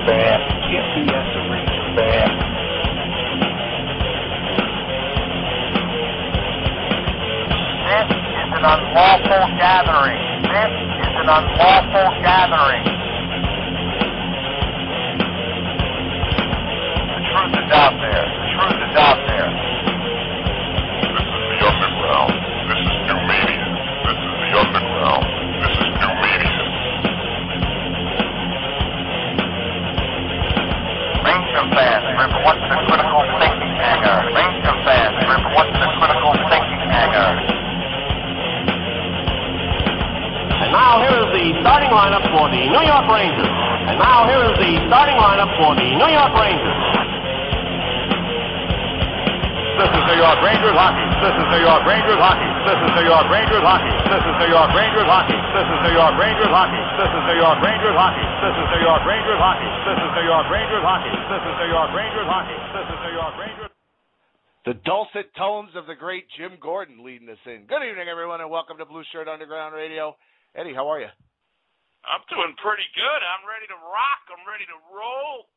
fan. Can't be as a Ranger fan. This is an unlawful gathering. This is an unlawful gathering. The truth is out there. The truth is out there. This is the underground. This is new media. This is the underground. This is new media. Ranger fans, report to the critical thinking hangar. Ranger fans, report to the critical thinking hangar. And now here is the starting lineup for the New York Rangers. And now here is the starting lineup for the New York Rangers. This is New York Rangers hockey. This is New York Rangers hockey. This is New York Rangers hockey. This is New York Rangers hockey. This is New York Rangers hockey. This is New York Rangers hockey. This is New York Rangers hockey. This is New York Rangers hockey. This is New York Rangers hockey. This is New York Rangers. The dulcet tones of the great Jim Gordon leading us in. Good evening, everyone, and welcome to Blueshirt Underground Radio. Eddie, how are you? I'm doing pretty good. I'm ready to rock. I'm ready to roll.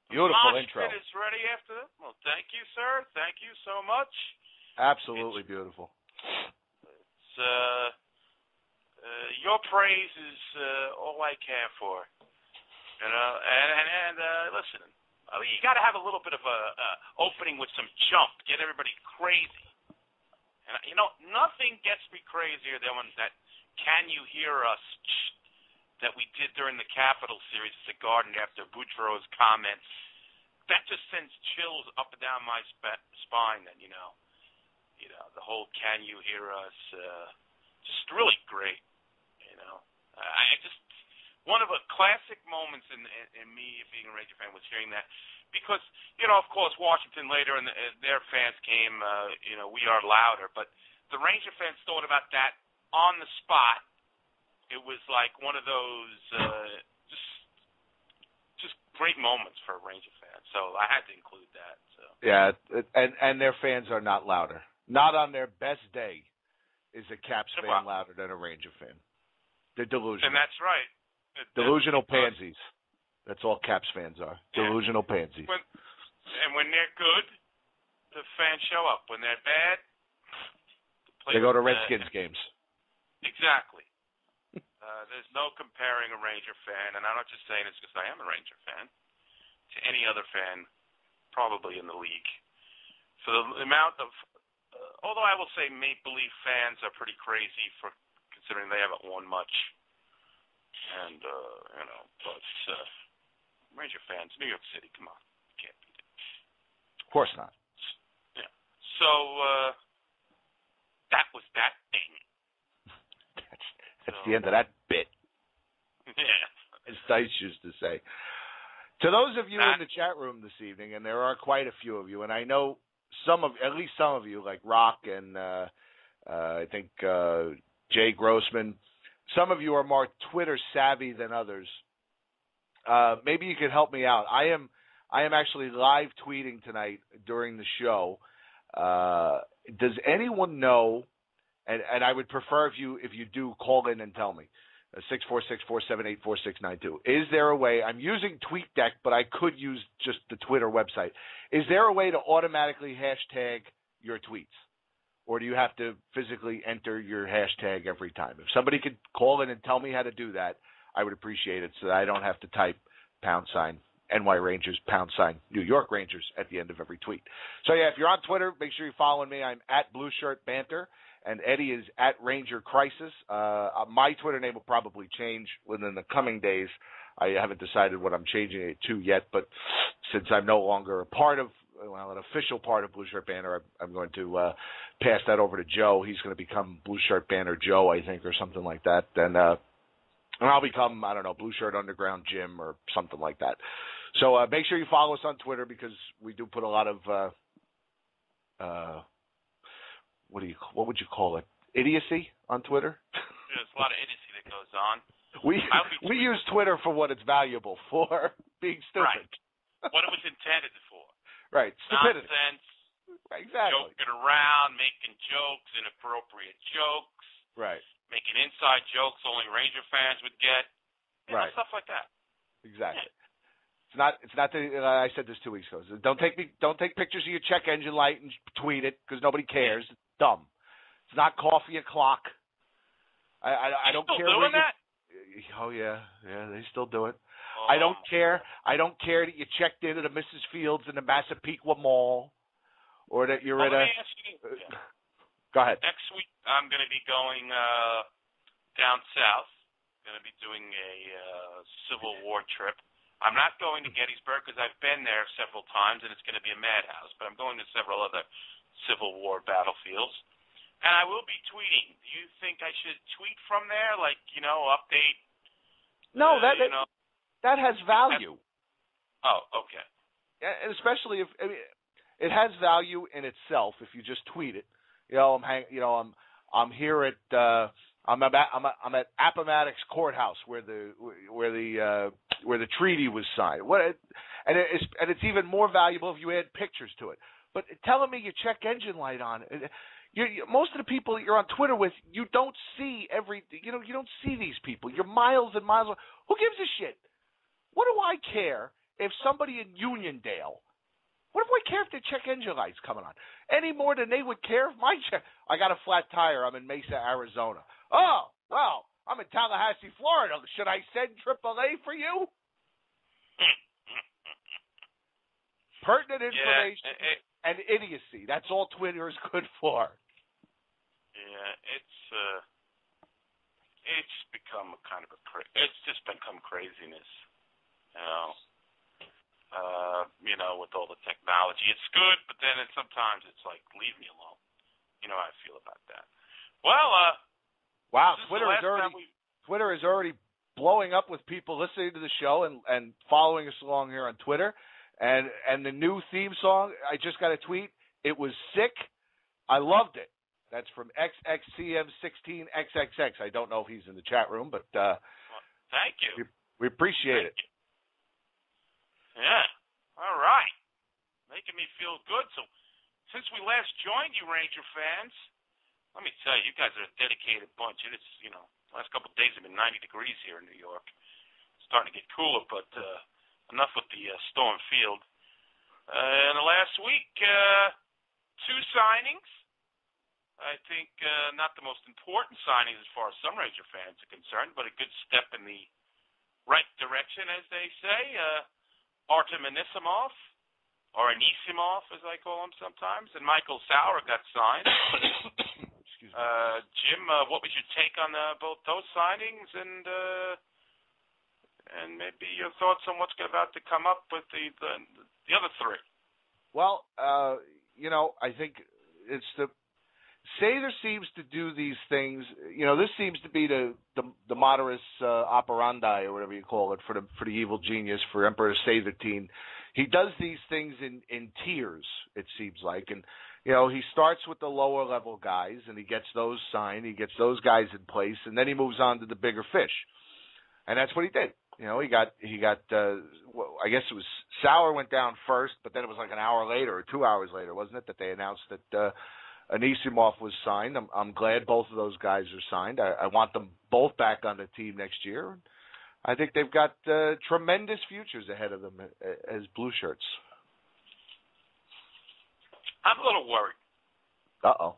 Beautiful the intro. is ready after that. Well, thank you, sir. Thank you so much. Absolutely beautiful. It's, your praise is all I care for. You know, and listen, I mean, you got to have a little bit of a opening with some jump, get everybody crazy. And you know, nothing gets me crazier than when that "Can You Hear Us" that we did during the Capitol series at the Garden after Boudreaux's comments. That just sends chills up and down my spine. And you know, the whole "Can You Hear Us" just really great. You know, I just one of the classic moments in me being a Ranger fan was hearing that, because you know, of course, Washington later and their fans came. You know, we are louder, but the Ranger fans thought about that on the spot. It was like one of those just great moments for a Ranger fan. So I had to include that. So. Yeah, and their fans are not louder. Not on their best day is a Caps fan louder than a Ranger fan. They're delusional. And that's right. Delusional pansies. That's all Caps fans are. Yeah. Delusional pansies. And when they're good, the fans show up. When they're bad, they go to Redskins games. Exactly. There's no comparing a Ranger fan, and I'm not just saying this because I am a Ranger fan, to any other fan probably in the league. For the amount of, although I will say Maple Leaf fans are pretty crazy for considering they haven't won much. And, you know, but Ranger fans, New York City, come on, can't beat it. Of course not. Yeah. So, that was that thing. That's the end of that bit. Yeah. As Dice used to say. To those of you in the chat room this evening, and there are quite a few of you, and I know at least some of you, like Rock and I think Jay Grossman, some of you are more Twitter savvy than others. Maybe you could help me out. I am actually live tweeting tonight during the show. Does anyone know? And I would prefer if you do call in and tell me. 646-478-4692. Is there a way? I'm using TweetDeck, but I could use just the Twitter website. Is there a way to automatically hashtag your tweets, or do you have to physically enter your hashtag every time? If somebody could call in and tell me how to do that, I would appreciate it, so that I don't have to type #NY Rangers #New York Rangers at the end of every tweet. So yeah, if you're on Twitter, make sure you're following me. I'm at Blueshirt Banter. And Eddie is at Ranger Crisis. My Twitter name will probably change within the coming days. I haven't decided what I'm changing it to yet, but since I'm no longer an official part of Blueshirt Banner, I'm going to pass that over to Joe. He's going to become Blueshirt Banner Joe, I think, or something like that. And I'll become, I don't know, Blueshirt Underground Jim or something like that. So make sure you follow us on Twitter, because we do put a lot of what would you call it? Idiocy on Twitter? There's a lot of idiocy that goes on. We use Twitter for what it's valuable for, being stupid. Right. What it was intended for. Right. Stupidity. Nonsense. Exactly. Joking around, making jokes, inappropriate jokes. Right. Making inside jokes only Ranger fans would get. Stuff like that. Exactly. Yeah. It's not that I said this 2 weeks ago. Don't take pictures of your check engine light and tweet it because nobody cares. It's dumb. It's not coffee o'clock. I don't care. Still doing that? Oh yeah, they still do it. Oh. I don't care. I don't care that you checked in at a Mrs. Fields in the Massapequa Mall, or that you're at a. Go ahead. Next week I'm going to be going down south. Going to be doing a Civil War trip. I'm not going to Gettysburg because I've been there several times and it's going to be a madhouse. But I'm going to several other Civil War battlefields. And I will be tweeting. Do you think I should tweet from there? Like, update? No, that has value. Oh, okay. And especially if it has value in itself if you just tweet it. I'm here at I'm at Appomattox Courthouse where the treaty was signed. And it's even more valuable if you add pictures to it. But telling me your check engine light on. Most of the people that you're on Twitter with, you don't see you don't see these people. You're miles and miles away. Who gives a shit? What do I care if somebody in Uniondale, what do I care if their check engine light's coming on? Any more than they would care if my check, I got a flat tire, I'm in Mesa, Arizona. Oh, well, I'm in Tallahassee, Florida. Should I send AAA for you? Pertinent information and idiocy. That's all Twitter is good for. Yeah, it's become it's just become craziness, with all the technology. It's good, but then sometimes it's like, leave me alone. You know how I feel about that. Well, wow, Twitter is already blowing up with people listening to the show and following us along here on Twitter. And the new theme song, I just got a tweet. It was sick. I loved it. That's from XXCM16XXX. I don't know if he's in the chat room, but thank you. We appreciate it. Yeah. All right. Making me feel good. So since we last joined you, Ranger fans, let me tell you, you guys are a dedicated bunch. It is, the last couple of days have been 90 degrees here in New York. It's starting to get cooler, but enough with the storm field. In the last week, 2 signings. I think not the most important signings as far as some Ranger fans are concerned, but a good step in the right direction, as they say. Artem Anisimov, or Anisimov, as I call him sometimes, and Michael Sauer got signed. Excuse me. Jim, what was your take on both those signings, and maybe your thoughts on what's about to come up with the other 3? Well, I think it's Sather seems to do these things. This seems to be the modus operandi, or whatever you call it, for the evil genius, for Emperor Sather. He does these things in tiers, it seems like, and he starts with the lower level guys, and he gets those signed, he gets those guys in place, and then he moves on to the bigger fish, and that's what he did. He got. I guess it was Sauer went down first, but then it was like an hour later or 2 hours later, wasn't it, that they announced that Anisimov was signed. I'm glad both of those guys are signed. I want them both back on the team next year. I think they've got tremendous futures ahead of them as Blueshirts. I'm a little worried. Uh-oh.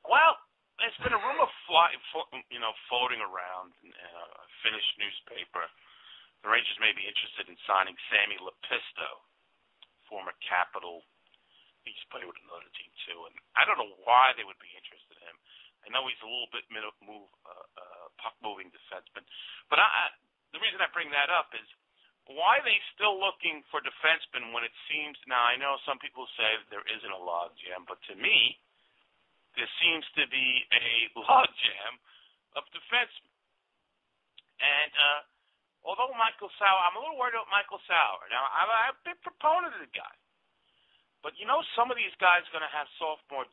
Well, there's been a rumor floating around in a Finnish newspaper. The Rangers may be interested in signing Sammy Lepisto, former Capital. He's played with another team too, and I don't know why they would be interested in him. I know he's a little bit puck-moving defenseman, but the reason I bring that up is why are they still looking for defensemen when it seems now? I know some people say that there isn't a logjam, but to me, there seems to be a logjam of defensemen. And although Michael Sauer, I'm a little worried about Michael Sauer. Now, I'm a big proponent of the guy. But, some of these guys are going to have sophomore,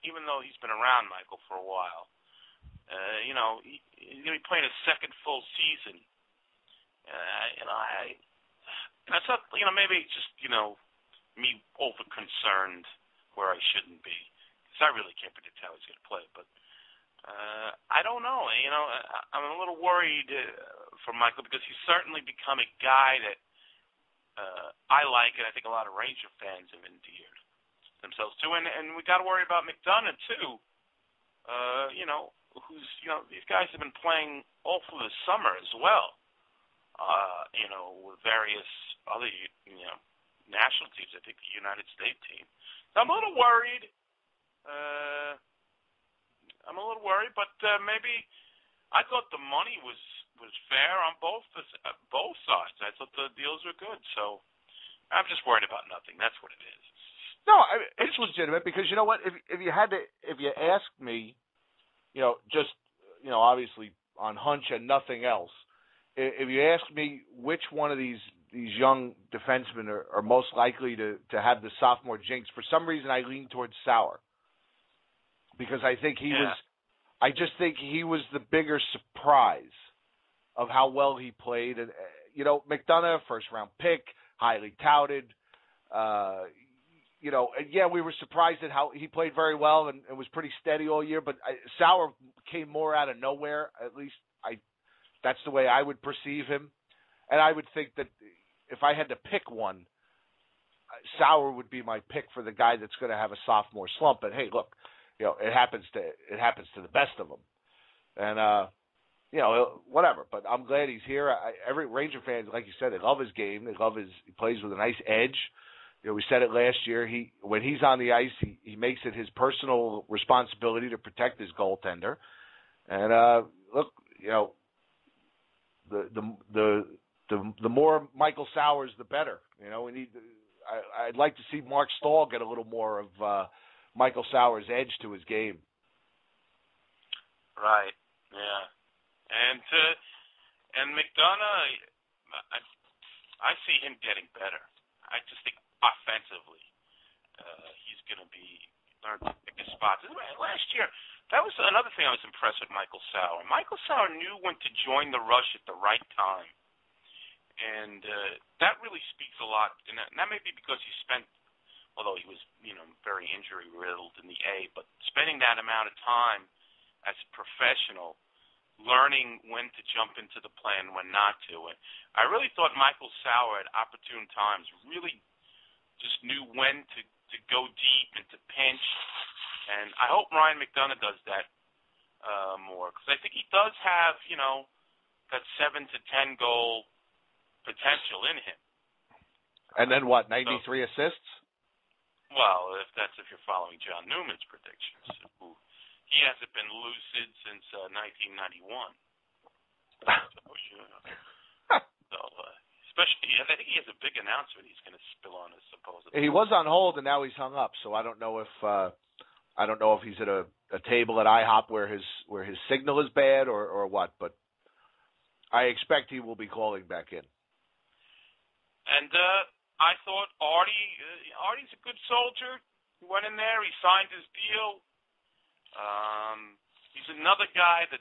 even though he's been around Michael for a while, he's going to be playing his second full season. That's not, maybe it's just, me over-concerned where I shouldn't be. Because I really can't predict how he's going to play. But I don't know. I'm a little worried from Michael, because he's certainly become a guy that I like, and I think a lot of Ranger fans have endeared themselves to. And we got to worry about McDonough too. These guys have been playing all through the summer as well. With various other national teams. I think the United States team. So I'm a little worried. But maybe I thought the money was fair on both sides. I thought the deals were good. So I'm just worried about nothing. That's what it is. No, it's legitimate because you know what? If you asked me, obviously on hunch and nothing else, if you asked me which one of these young defensemen are most likely to have the sophomore jinx, for some reason I lean towards Sauer because I think I just think he was the bigger surprise of how well he played. And McDonough, first round pick, highly touted. We were surprised at how he played very well and was pretty steady all year. But Sauer came more out of nowhere. At least that's the way I would perceive him. And I would think that if I had to pick one, Sauer would be my pick for the guy that's going to have a sophomore slump. But hey, look, it happens to the best of them, and whatever. But I'm glad he's here. Every Ranger fan, like you said, they love his game. They love he plays with a nice edge. We said it last year. When he's on the ice, he makes it his personal responsibility to protect his goaltender. And look, the more Michael Sauers, the better. We need. I'd like to see Mark Stahl get a little more of Michael Sauers' edge to his game. Right. Yeah. And McDonough, I see him getting better. I just think offensively, he's going to learn to pick his spots. Last year, that was another thing I was impressed with Michael Sauer. Michael Sauer knew when to join the rush at the right time. And that really speaks a lot. And that may be because he spent, although he was, very injury-riddled in the A, but spending that amount of time as a professional, learning when to jump into the play and when not to. And I really thought Michael Sauer at opportune times really just knew when to go deep and to pinch. And I hope Ryan McDonough does that more, because I think he does have, that 7 to 10 goal potential in him. And then what, 93 assists? Well, if you're following John Newman's predictions. He hasn't been lucid since 1991. Especially, I think he has a big announcement he's going to spill on us, supposedly. He was on hold, and now he's hung up, so I don't know if he's at a table at IHOP where his signal is bad or what, but I expect he will be calling back in. And I thought Artie's a good soldier. He went in there, he signed his deal. He's another guy that